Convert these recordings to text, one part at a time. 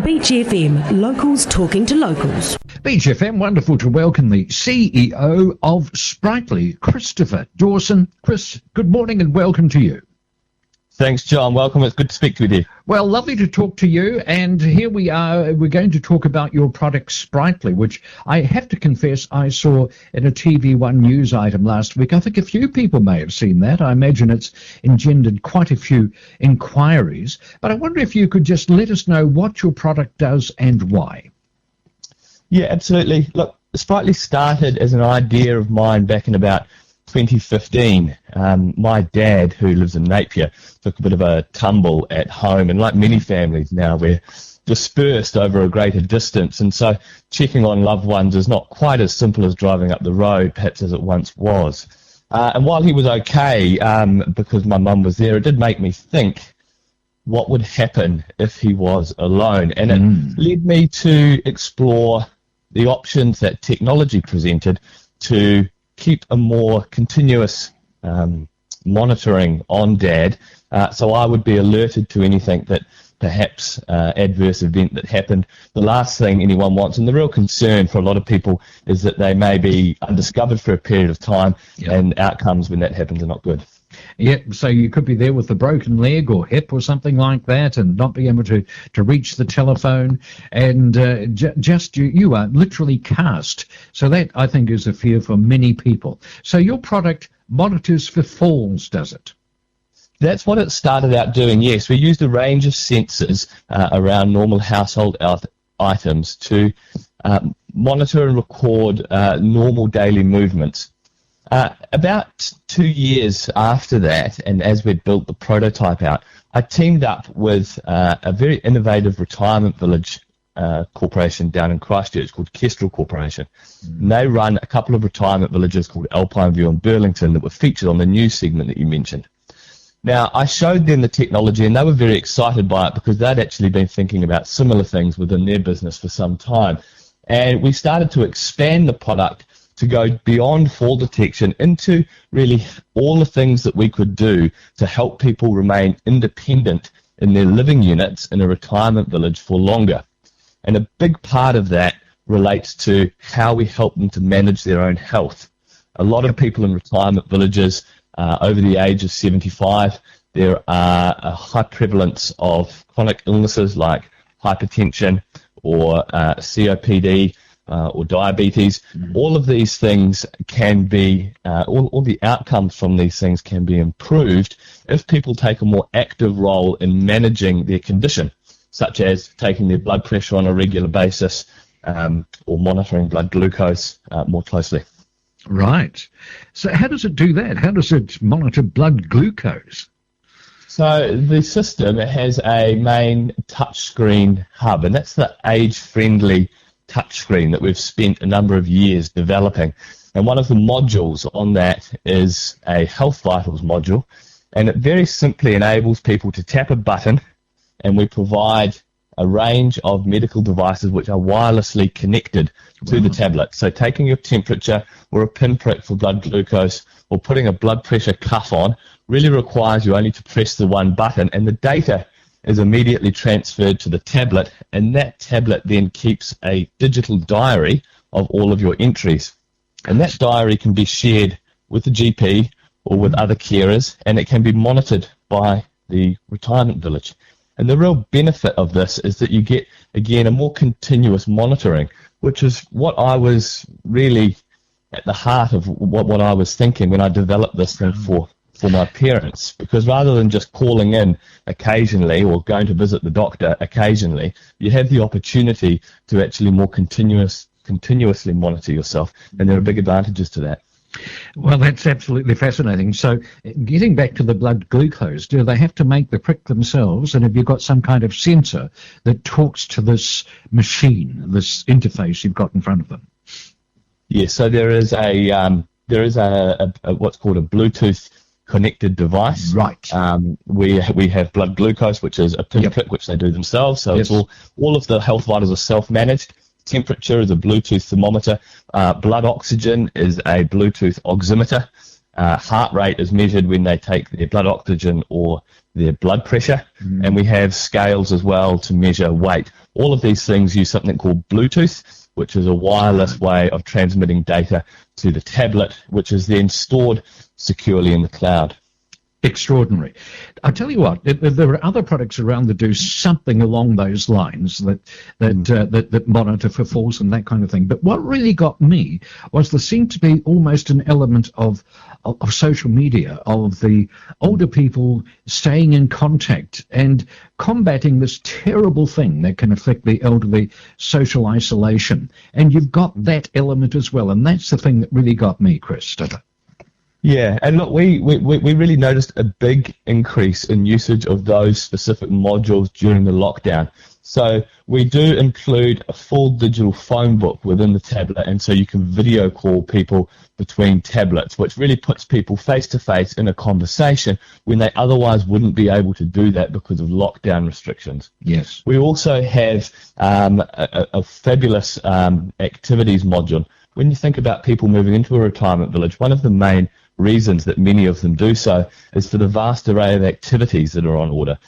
Beach FM, locals talking to locals. Beach FM, wonderful to welcome the CEO of Spritely, Christopher Dawson. Chris, good morning and welcome to you. Thanks, John. Welcome. It's good to speak with you. Well, lovely to talk to you. And here we are. We're going to talk about your product, Spritely, which I have to confess I saw in a TV1 news item last week. I think a few people may have seen that. I imagine it's engendered quite a few inquiries. But I wonder if you could just let us know what your product does and why. Yeah, absolutely. Look, Spritely started as an idea of mine back in about 2015. My dad, who lives in Napier, took a bit of a tumble at home, and like many families now, we're dispersed over a greater distance, and so checking on loved ones is not quite as simple as driving up the road, perhaps as it once was. And while he was okay, because my mum was there, it did make me think what would happen if he was alone, and it led me to explore the options that technology presented to keep a more continuous monitoring on Dad, so I would be alerted to anything that perhaps adverse event that happened. The last thing anyone wants, and the real concern for a lot of people, is that they may be undiscovered for a period of time, and outcomes when that happens are not good. Yeah, so you could be there with a broken leg or hip or something like that and not be able to reach the telephone, and you are literally cast. So that, I think, is a fear for many people. So your product monitors for falls, does it? That's what it started out doing, yes. We used a range of sensors around normal household items to monitor and record normal daily movements. About 2 years after that, and as we'd built the prototype out, I teamed up with a very innovative retirement village corporation down in Christchurch called Qestral Corporation. And they run a couple of retirement villages called Alpine View and Burlington that were featured on the news segment that you mentioned. Now, I showed them the technology, and they were very excited by it because they'd actually been thinking about similar things within their business for some time. And we started to expand the product to go beyond fall detection into really all the things that we could do to help people remain independent in their living units in a retirement village for longer. And a big part of that relates to how we help them to manage their own health. A lot of people in retirement villages over the age of 75, there are a high prevalence of chronic illnesses like hypertension or COPD, or diabetes. All of these things can be, all the outcomes from these things can be improved if people take a more active role in managing their condition, such as taking their blood pressure on a regular basis or monitoring blood glucose more closely. Right. So how does it do that? How does it monitor blood glucose? So the system has a main touchscreen hub, and that's the age-friendly touchscreen that we've spent a number of years developing. And one of the modules on that is a Health Vitals module, and it very simply enables people to tap a button, and we provide a range of medical devices which are wirelessly connected to the tablet. So taking your temperature or a pinprick for blood glucose or putting a blood pressure cuff on really requires you only to press the one button, and the data is immediately transferred to the tablet, and that tablet then keeps a digital diary of all of your entries. And that diary can be shared with the GP or with other carers, and it can be monitored by the retirement village. And the real benefit of this is that you get, again, a more continuous monitoring, which is what I was really at the heart of what I was thinking when I developed this thing for my parents, because rather than just calling in occasionally or going to visit the doctor occasionally, you have the opportunity to actually more continuously monitor yourself, and there are big advantages to that. Well, that's absolutely fascinating. So getting back to the blood glucose, do they have to make the prick themselves, and have you got some kind of sensor that talks to this machine, this interface you've got in front of them? Yes, so there is a what's called a Bluetooth connected device. Right. We have blood glucose, which is a pinprick, which they do themselves. So it's all of the health vitals are self-managed. Temperature is a Bluetooth thermometer. Blood oxygen is a Bluetooth oximeter. Heart rate is measured when they take their blood oxygen or their blood pressure. And we have scales as well to measure weight. All of these things use something called Bluetooth, which is a wireless way of transmitting data to the tablet, which is then stored securely in the cloud. Extraordinary. I tell you what, there are other products around that do something along those lines that monitor for falls and that kind of thing. But what really got me was there seemed to be almost an element of social media, of the older people staying in contact and combating this terrible thing that can affect the elderly, social isolation. And you've got that element as well, and that's the thing that really got me, Christopher. Yeah, and look, we really noticed a big increase in usage of those specific modules during the lockdown. So we do include a full digital phone book within the tablet, and so you can video call people between tablets, which really puts people face to face in a conversation when they otherwise wouldn't be able to do that because of lockdown restrictions. Yes. We also have a fabulous activities module. When you think about people moving into a retirement village, one of the main reasons that many of them do so is for the vast array of activities that are on order,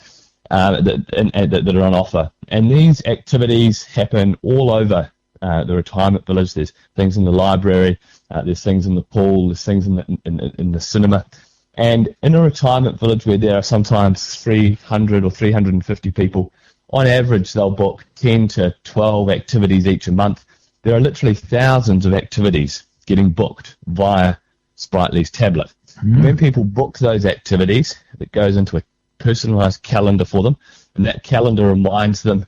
that are on offer. And these activities happen all over the retirement village. There's things in the library, there's things in the pool, there's things in the cinema. And in a retirement village where there are sometimes 300 or 350 people, on average they'll book 10 to 12 activities each a month. There are literally thousands of activities getting booked via Spritely's tablet. When people book those activities, it goes into a personalized calendar for them, and that calendar reminds them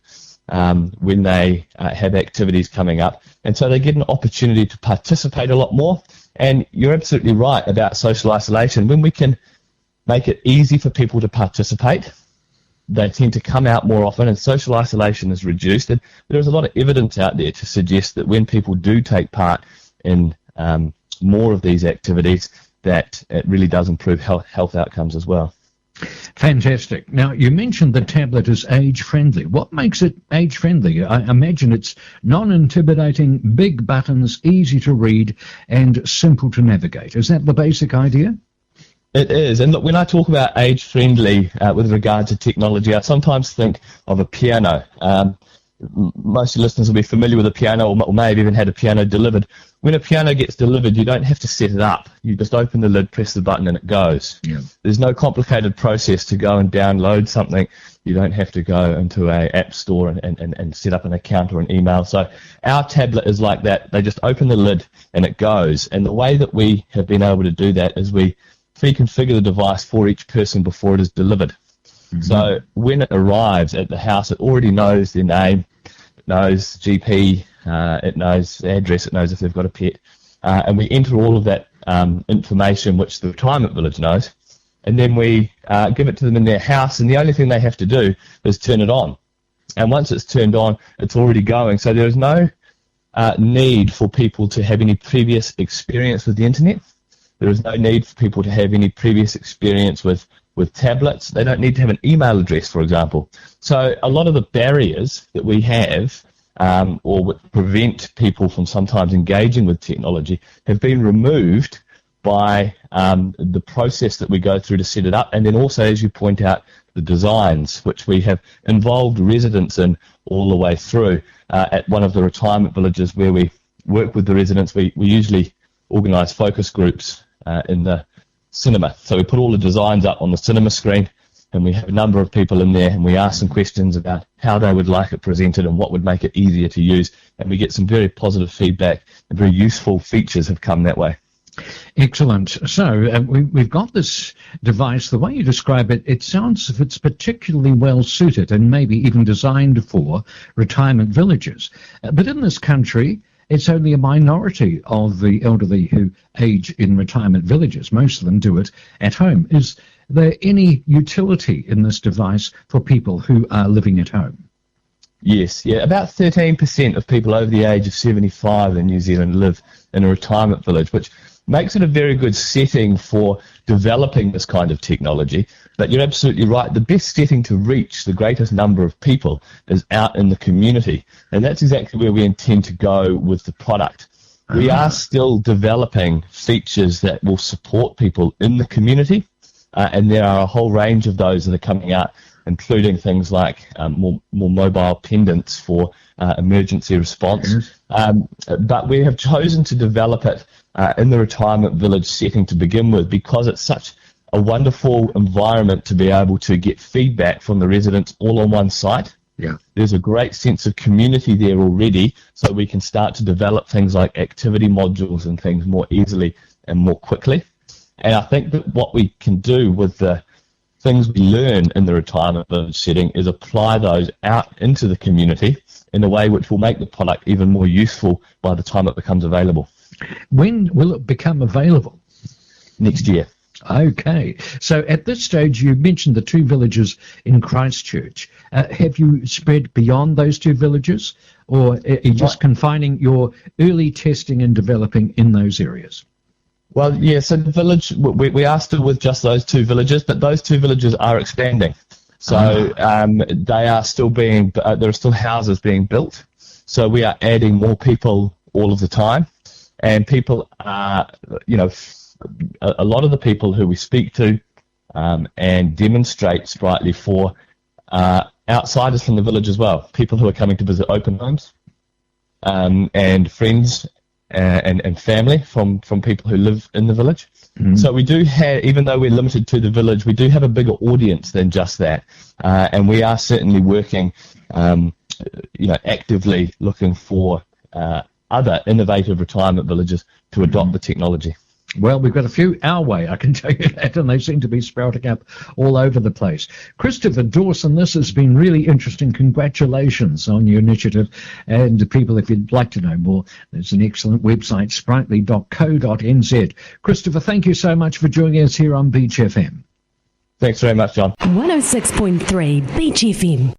when they have activities coming up, and so they get an opportunity to participate a lot more. And you're absolutely right about social isolation. When we can make it easy for people to participate, they tend to come out more often, and social isolation is reduced. And there's a lot of evidence out there to suggest that when people do take part in more of these activities, that it really does improve health outcomes as well. Fantastic. Now, you mentioned the tablet is age-friendly. What makes it age-friendly? I imagine it's non-intimidating, big buttons, easy to read, and simple to navigate. Is that the basic idea? It is. And look, when I talk about age-friendly with regard to technology, I sometimes think of a piano. Most listeners will be familiar with a piano, or may have even had a piano delivered. When a piano gets delivered, you don't have to set it up. You just open the lid, press the button, and it goes. Yeah. There's no complicated process to go and download something. You don't have to go into an app store and set up an account or an email. So our tablet is like that. They just open the lid, and it goes. And the way that we have been able to do that is we pre-configure the device for each person before it is delivered. Mm-hmm. So when it arrives at the house, it already knows their name, it knows GP, it knows the address, it knows if they've got a pet, and we enter all of that information which the retirement village knows, and then we give it to them in their house, and the only thing they have to do is turn it on. And once it's turned on, it's already going. So there is no need for people to have any previous experience with the internet. There is no need for people to have any previous experience with tablets. They don't need to have an email address, for example. So a lot of the barriers that we have or prevent people from sometimes engaging with technology have been removed by the process that we go through to set it up, and then also, as you point out, the designs, which we have involved residents in all the way through. At one of the retirement villages where we work with the residents, we usually organise focus groups in the cinema. So we put all the designs up on the cinema screen, and we have a number of people in there, and we ask some questions about how they would like it presented and what would make it easier to use, and we get some very positive feedback, and very useful features have come that way. Excellent. So we've got this device. The way you describe it, it sounds as if it's particularly well suited and maybe even designed for retirement villages. But in this country, it's only a minority of the elderly who age in retirement villages. Most of them do it at home. Is there any utility in this device for people who are living at home? Yes, yeah. About 13% of people over the age of 75 in New Zealand live in a retirement village, which makes it a very good setting for developing this kind of technology. But you're absolutely right. The best setting to reach the greatest number of people is out in the community. And that's exactly where we intend to go with the product. We are still developing features that will support people in the community. And there are a whole range of those that are coming out including things like more mobile pendants for emergency response. But we have chosen to develop it in the retirement village setting to begin with, because it's such a wonderful environment to be able to get feedback from the residents all on one site. Yeah. There's a great sense of community there already, so we can start to develop things like activity modules and things more easily and more quickly. And I think that what we can do with the things we learn in the retirement village setting is apply those out into the community in a way which will make the product even more useful by the time it becomes available. When will it become available? Next year. Okay. So at this stage, you mentioned the 2 villages in Christchurch. Have you spread beyond those 2 villages, or are you just confining your early testing and developing in those areas? Well, yeah, so the village, we are still with just those 2 villages, but those 2 villages are expanding. So they are still there are still houses being built. So we are adding more people all of the time. And people are, a lot of the people who we speak to and demonstrate Spritely for outsiders from the village as well. People who are coming to visit open homes and friends and family from people who live in the village. Mm-hmm. So we do have, even though we're limited to the village, we do have a bigger audience than just that. And we are certainly working, actively looking for other innovative retirement villages to adopt the technology. Well, we've got a few our way, I can tell you that, and they seem to be sprouting up all over the place. Christopher Dawson, this has been really interesting. Congratulations on your initiative. And people, if you'd like to know more, there's an excellent website, spritely.co.nz. Christopher, thank you so much for joining us here on Beach FM. Thanks very much, John. 106.3 Beach FM.